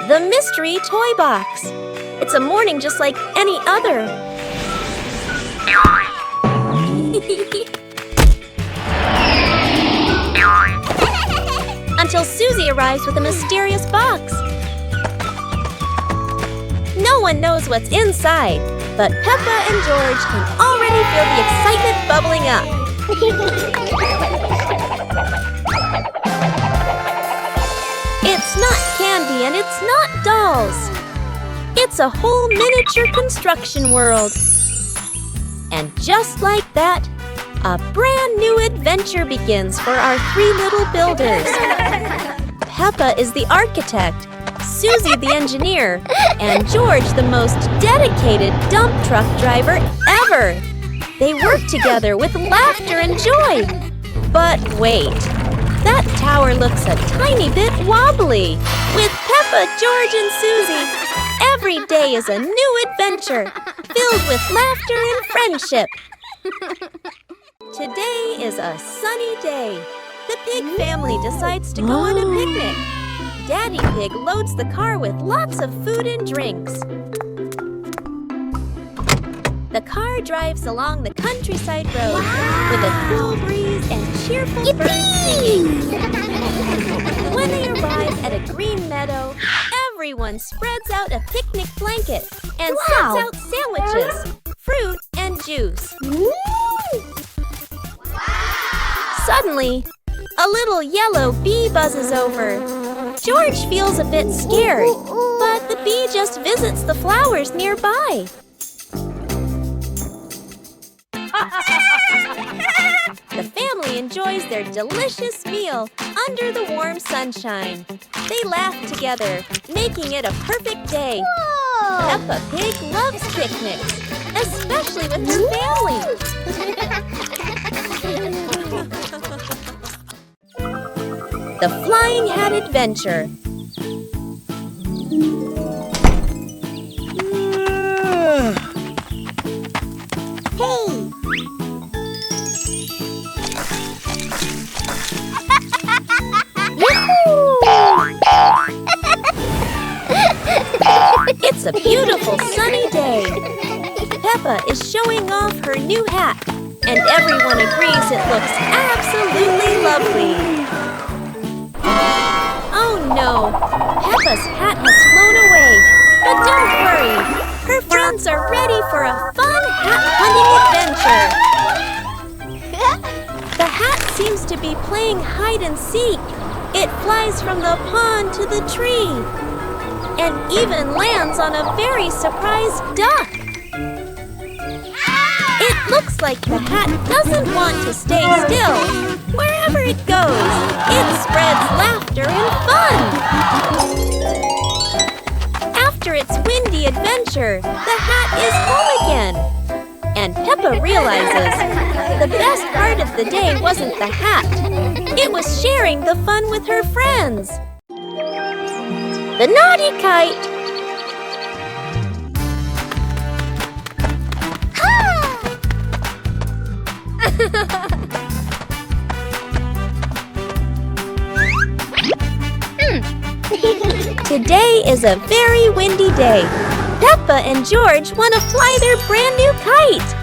The mystery toy box. It's a morning just like any other. Until Susie arrives with a mysterious box. No one knows what's inside, but Peppa and George can already feel the excitement bubbling up. It's not candy and it's not dolls. It's a whole miniature construction world. And just like that, a brand new adventure begins for our three little builders. Peppa is the architect, Susie the engineer, and George the most dedicated dump truck driver ever. They work together with laughter and joy. But wait, that tower looks a tiny bit wobbly. With Peppa, George, and Susie, every day is a new adventure filled with laughter and friendship. Today is a sunny day. The Pig family decides to go on a picnic. Daddy Pig loads the car with lots of food and drinks. The car drives along the countryside road with a cool breeze and cheerful birds singing. When they arrive at a green meadow, everyone spreads out a picnic blanket and sets out sandwiches, fruit, and juice. Suddenly, a little yellow bee buzzes over. George feels a bit scared, but the bee just visits the flowers nearby. The family enjoys their delicious meal under the warm sunshine. They laugh together, making it a perfect day. Whoa! Peppa Pig loves picnics, especially with her family. The Flying Hat Adventure. Hey! It's a beautiful sunny day. Peppa is showing off her new hat, and everyone agrees it looks absolutely lovely. Oh no, Peppa's hat has flown away. But don't worry, her friends are ready for a fun hat hunting adventure. The hat seems to be playing hide and seek. It flies from the pond to the tree and even lands on a very surprised duck. It looks like the hat doesn't want to stay still. Wherever it goes, it spreads laughter and fun. After its windy adventure, the hat is home again. And Peppa realizes the best part of the day wasn't the hat. It was sharing the fun with her friends. The naughty kite. Today is a very windy day. Peppa and George want to fly their brand new kite.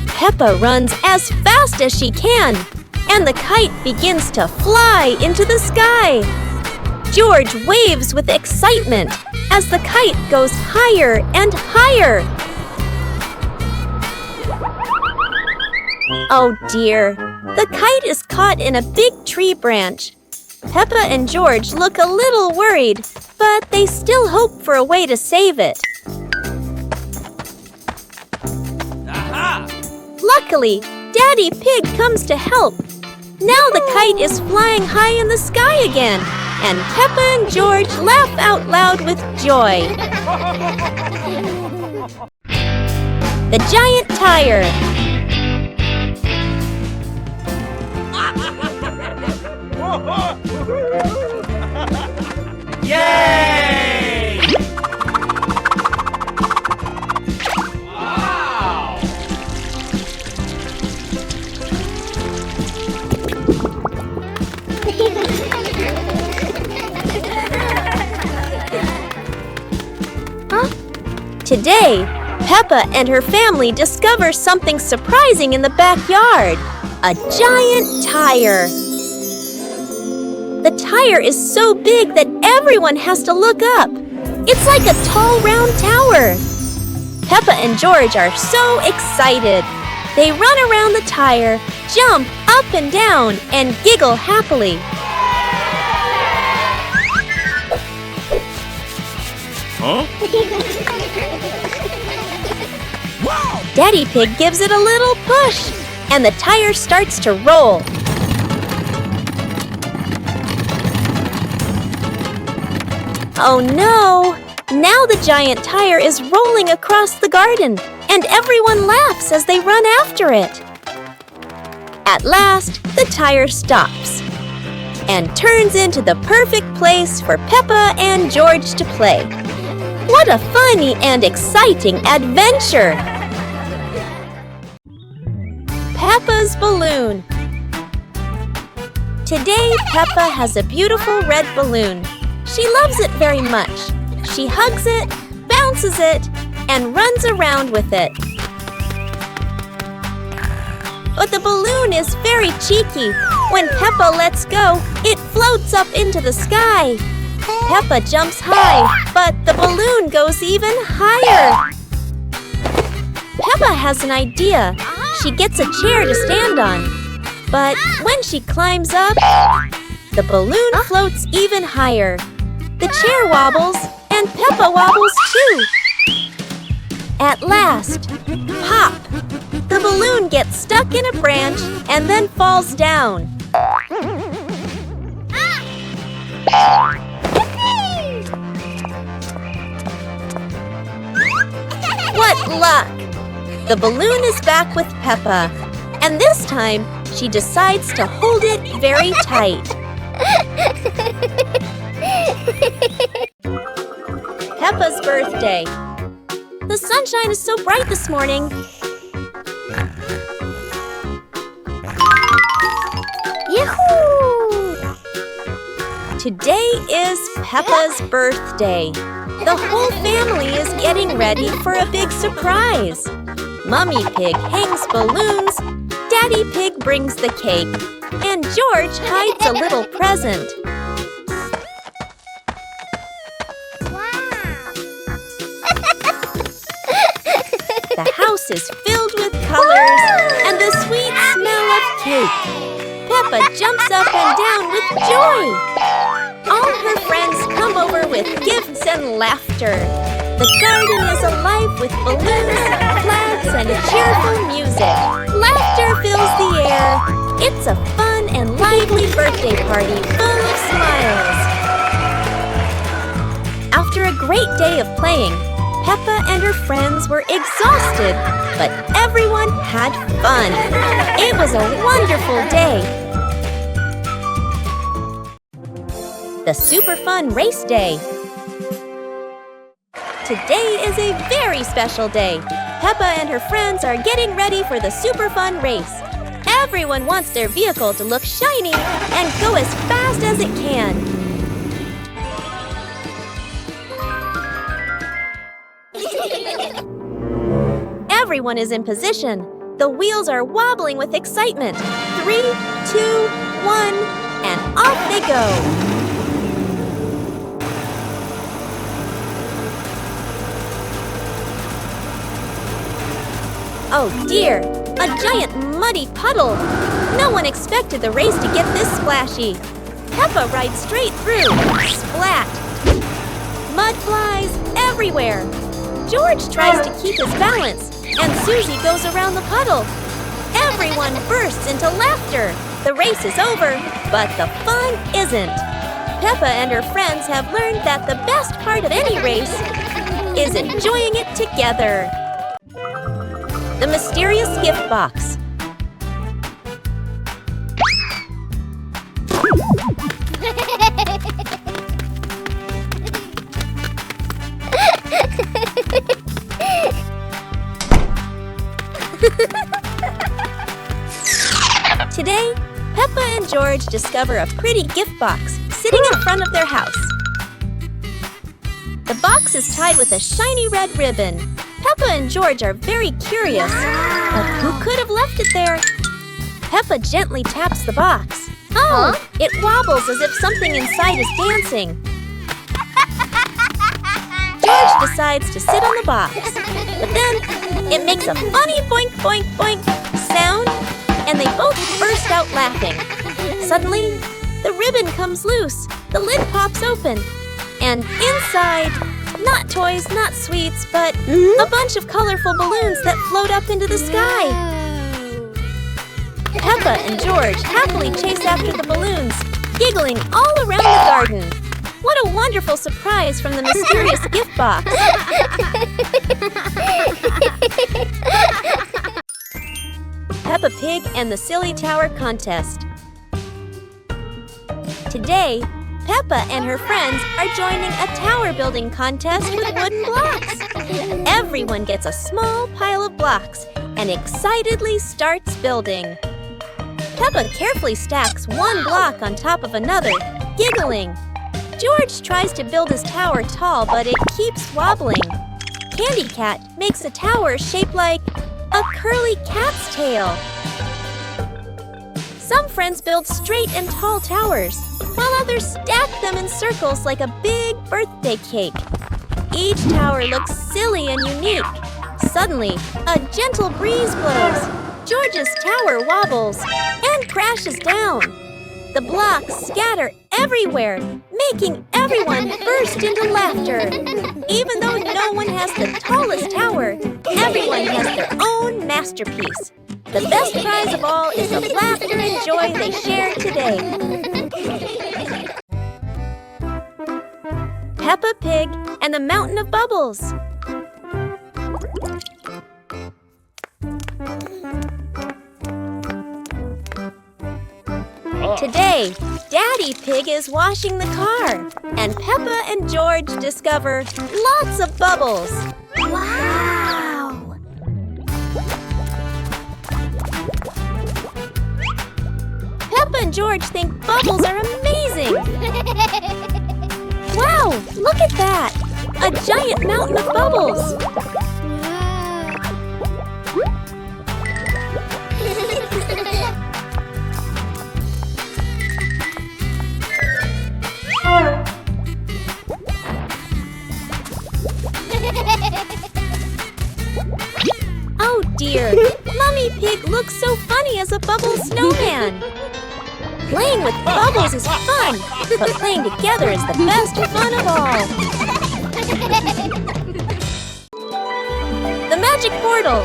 Peppa runs as fast as she can, and the kite begins to fly into the sky. George waves with excitement as the kite goes higher and higher. Oh dear, the kite is caught in a big tree branch. Peppa and George look a little worried, but they still hope for a way to save it. Aha! Luckily, Daddy Pig comes to help. Now the kite is flying high in the sky again, and Peppa and George laugh out loud with joy. The giant tire. Yay! Wow! Today, Peppa and her family discover something surprising in the backyard. A giant tire. The tire is so big that everyone has to look up. It's like a tall, round tower. Peppa and George are so excited. They run around the tire, jump up and down, and giggle happily. Huh? Daddy Pig gives it a little push, and the tire starts to roll. Oh no! Now the giant tire is rolling across the garden, and everyone laughs as they run after it. At last, the tire stops and turns into the perfect place for Peppa and George to play. What a funny and exciting adventure! Peppa's balloon. Today, Peppa has a beautiful red balloon. She loves it very much. She hugs it, bounces it, and runs around with it. But the balloon is very cheeky. When Peppa lets go, it floats up into the sky. Peppa jumps high, but the balloon goes even higher. Peppa has an idea. She gets a chair to stand on. But when she climbs up, the balloon floats even higher. The chair wobbles, and Peppa wobbles too. At last, pop! The balloon gets stuck in a branch and then falls down. What luck! The balloon is back with Peppa, and this time she decides to hold it very tight. Peppa's birthday. The sunshine is so bright this morning. Yahoo! Today is Peppa's birthday. The whole family is getting ready for a big surprise. Mummy Pig hangs balloons, Daddy Pig brings the cake, and George hides a little present. The house is filled with colors and the sweet smell of cake. Peppa jumps up and down with joy. All her friends come over with gifts and laughter. The garden is alive with balloons, flags, and cheerful music. Laughter fills the air. It's a fun and lively birthday party full of smiles. After a great day of playing, Peppa and her friends were exhausted, but everyone had fun. It was a wonderful day. The Super Fun Race Day. Today is a very special day. Peppa and her friends are getting ready for the Super Fun Race. Everyone wants their vehicle to look shiny and go as fast as it can. Everyone is in position. The wheels are wobbling with excitement. 3, 2, 1, and off they go. Oh dear, a giant muddy puddle. No one expected the race to get this splashy. Peppa rides straight through. Splat! Mud flies everywhere. George tries to keep his balance, and Susie goes around the puddle. Everyone bursts into laughter. The race is over, but the fun isn't. Peppa and her friends have learned that the best part of any race is enjoying it together. The mysterious gift box. Today, Peppa and George discover a pretty gift box sitting in front of their house. The box is tied with a shiny red ribbon. Peppa and George are very curious. But who could have left it there? Peppa gently taps the box. Oh, it wobbles as if something inside is dancing. George decides to sit on the box. But then it makes a funny boink, boink, boink sound, and they both burst out laughing. Suddenly, the ribbon comes loose, the lid pops open, and inside, not toys, not sweets, but a bunch of colorful balloons that float up into the sky. Peppa and George happily chase after the balloons, giggling all around the garden. What a wonderful surprise from the mysterious gift box. Peppa Pig and the Silly Tower Contest. Today, Peppa and her friends are joining a tower building contest with wooden blocks. Everyone gets a small pile of blocks and excitedly starts building. Peppa carefully stacks one block on top of another, giggling. George tries to build his tower tall, but it keeps wobbling. Candy Cat makes a tower shaped like a curly cat's tail. Some friends build straight and tall towers, while others stack them in circles like a big birthday cake. Each tower looks silly and unique. Suddenly, a gentle breeze blows. George's tower wobbles and crashes down. The blocks scatter everywhere, making everyone burst into laughter. Even though no one has the tallest tower, everyone has their own masterpiece. The best prize of all is the laughter and joy they share today. Peppa Pig and the Mountain of Bubbles. Today, Daddy Pig is washing the car, and Peppa and George discover lots of bubbles. Wow! Peppa and George think bubbles are amazing. Wow, look at that! A giant mountain of bubbles. Oh dear, Mummy Pig looks so funny as a bubble snowman. Playing with bubbles is fun, but playing together is the best fun of all. The Magic Portal.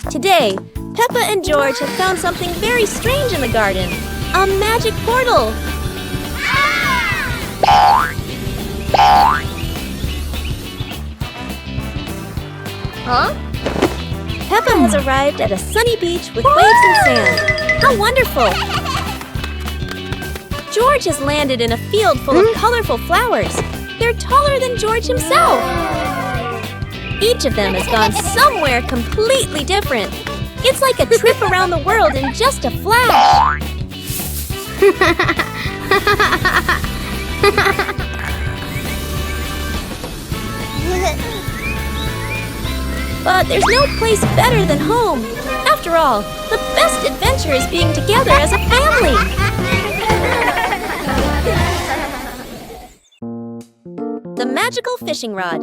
Today, Peppa and George have found something very strange in the garden. A magic portal. Huh? Peppa has arrived at a sunny beach with waves and sand. How wonderful! George has landed in a field full of colorful flowers. They're taller than George himself. Each of them has gone somewhere completely different. It's like a trip around the world in just a flash. But there's no place better than home. After all, the best adventure is being together as a family. The magical fishing rod.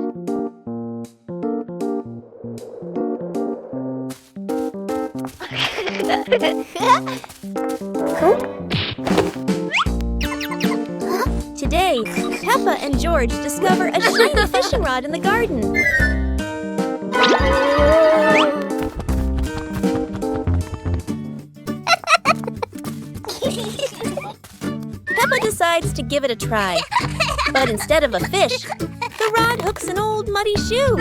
Today, Peppa and George discover a shiny fishing rod in the garden. Peppa decides to give it a try. But instead of a fish, the rod hooks an old muddy shoe.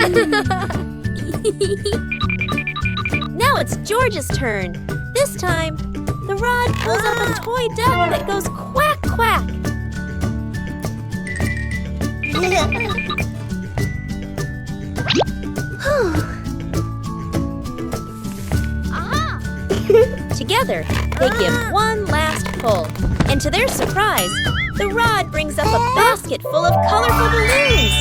Now it's George's turn. This This time, the rod pulls up a toy duck that goes quack, quack. Together, they give one last pull. And to their surprise, the rod brings up a basket full of colorful balloons.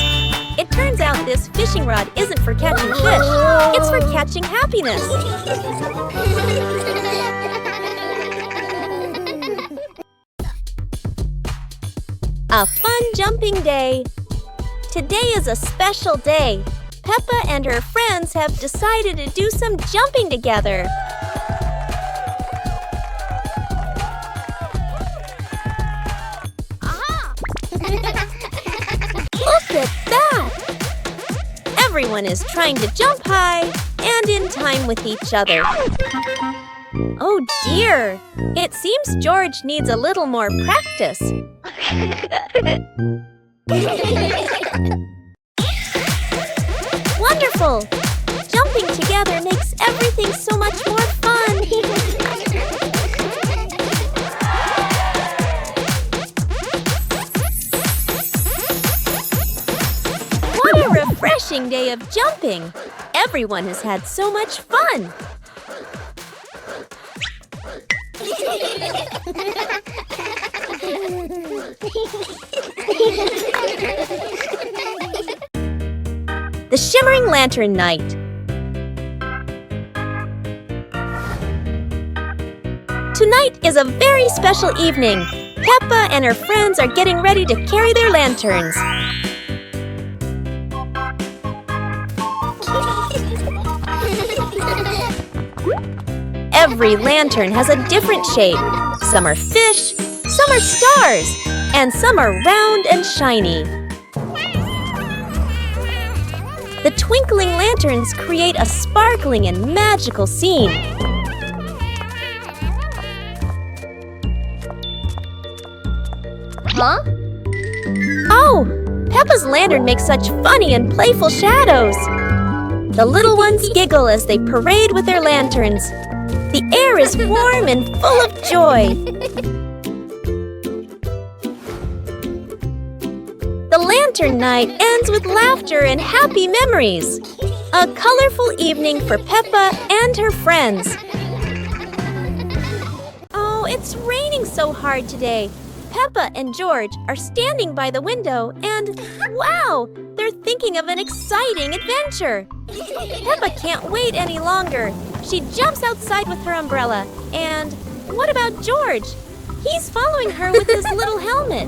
It turns out this fishing rod isn't for catching fish. It's for catching happiness. A fun jumping day. Today is a special day. Peppa and her friends have decided to do some jumping together. Look at that! Everyone is trying to jump high and in time with each other. Oh dear! It seems George needs a little more practice. Wonderful! Jumping together makes everything so much more fun. What a refreshing day of jumping! Everyone has had so much fun. The Shimmering Lantern Night. Tonight is a very special evening. Peppa and her friends are getting ready to carry their lanterns. Every lantern has a different shape. Some are fish, some are stars, and some are round and shiny. The twinkling lanterns create a sparkling and magical scene. Huh? Oh! Peppa's lantern makes such funny and playful shadows. The little ones giggle as they parade with their lanterns. The air is warm and full of joy. The lantern night ends with laughter and happy memories. A colorful evening for Peppa and her friends. Oh, it's raining so hard today. Peppa and George are standing by the window and, wow, they're thinking of an exciting adventure. Peppa can't wait any longer. She jumps outside with her umbrella. And what about George? He's following her with his little helmet.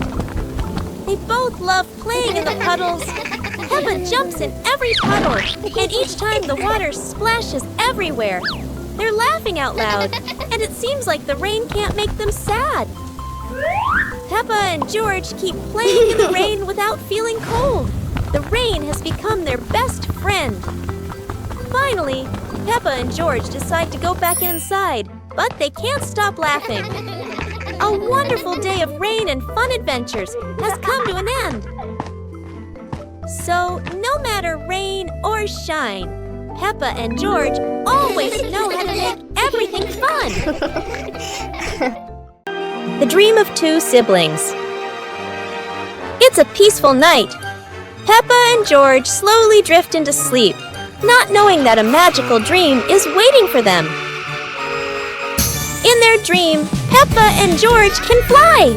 They both love playing in the puddles. Peppa jumps in every puddle, and each time the water splashes everywhere. They're laughing out loud, and it seems like the rain can't make them sad. Peppa and George keep playing in the rain without feeling cold. The rain has become their best friend. Finally, Peppa and George decide to go back inside, but they can't stop laughing. A wonderful day of rain and fun adventures has come to an end. So, no matter rain or shine, Peppa and George always know how to make everything fun. The Dream of Two Siblings. It's a peaceful night. Peppa and George slowly drift into sleep, not knowing that a magical dream is waiting for them. In their dream, Peppa and George can fly.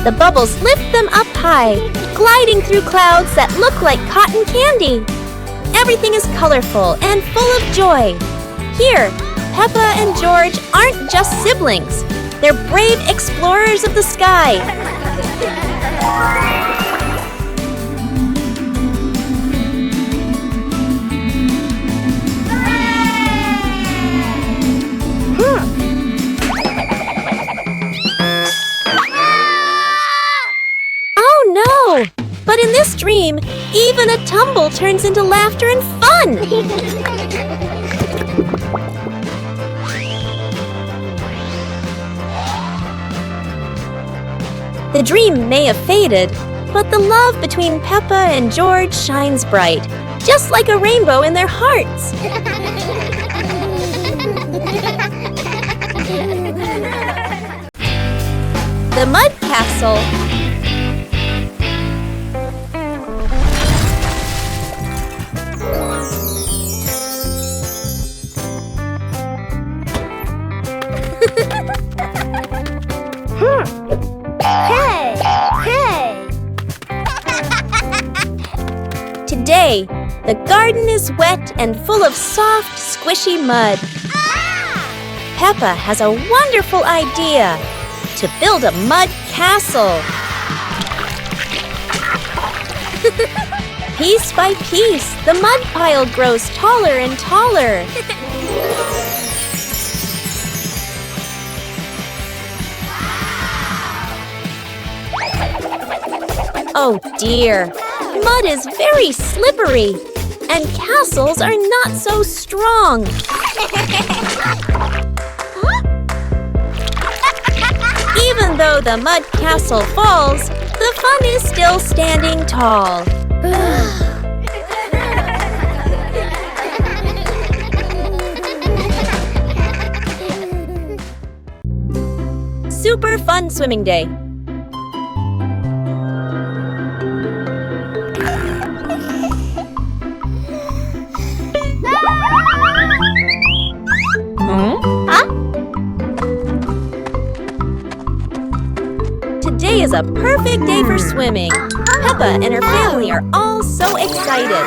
The bubbles lift them up high, gliding through clouds that look like cotton candy. Everything is colorful and full of joy. Here, Peppa and George aren't just siblings. They're brave explorers of the sky. Oh no! But in this dream, even a tumble turns into laughter and fun! The dream may have faded, but the love between Peppa and George shines bright, just like a rainbow in their hearts. the mud castle. Hey! Hey! Today, the garden is wet and full of soft, squishy mud. Peppa has a wonderful idea to build a mud castle. Piece by piece, the mud pile grows taller and taller. Oh dear, mud is very slippery, and castles are not so strong. Even though the mud castle falls, the fun is still standing tall. Super fun swimming day. Today is a perfect day for swimming. Peppa and her family are all so excited.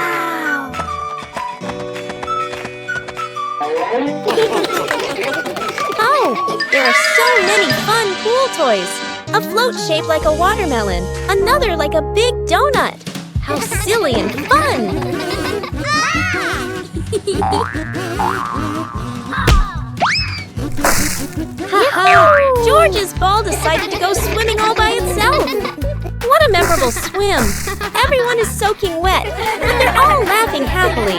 Oh, there are so many fun pool toys. A float shaped like a watermelon, another like a big donut. How silly and fun! Ha-ha! George's ball decided to go swimming all by itself. What a memorable swim! Everyone is soaking wet, but they're all laughing happily.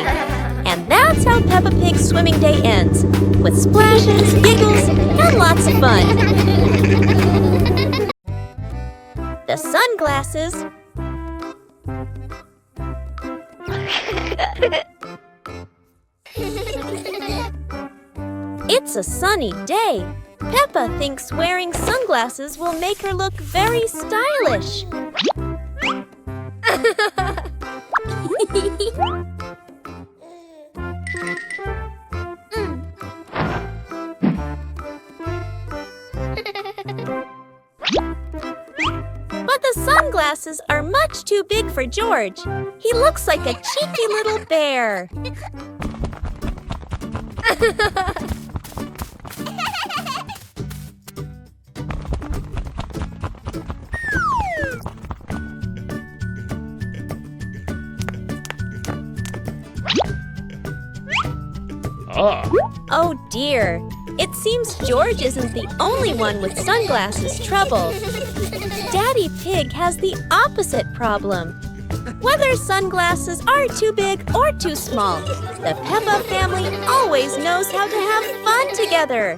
And that's how Peppa Pig's swimming day ends, with splashes, giggles, and lots of fun. The sunglasses. It's a sunny day. Peppa thinks wearing sunglasses will make her look very stylish. But the sunglasses are much too big for George. He looks like a cheeky little bear. Oh dear, it seems George isn't the only one with sunglasses trouble. Daddy Pig has the opposite problem. Whether sunglasses are too big or too small, the Peppa family always knows how to have fun together.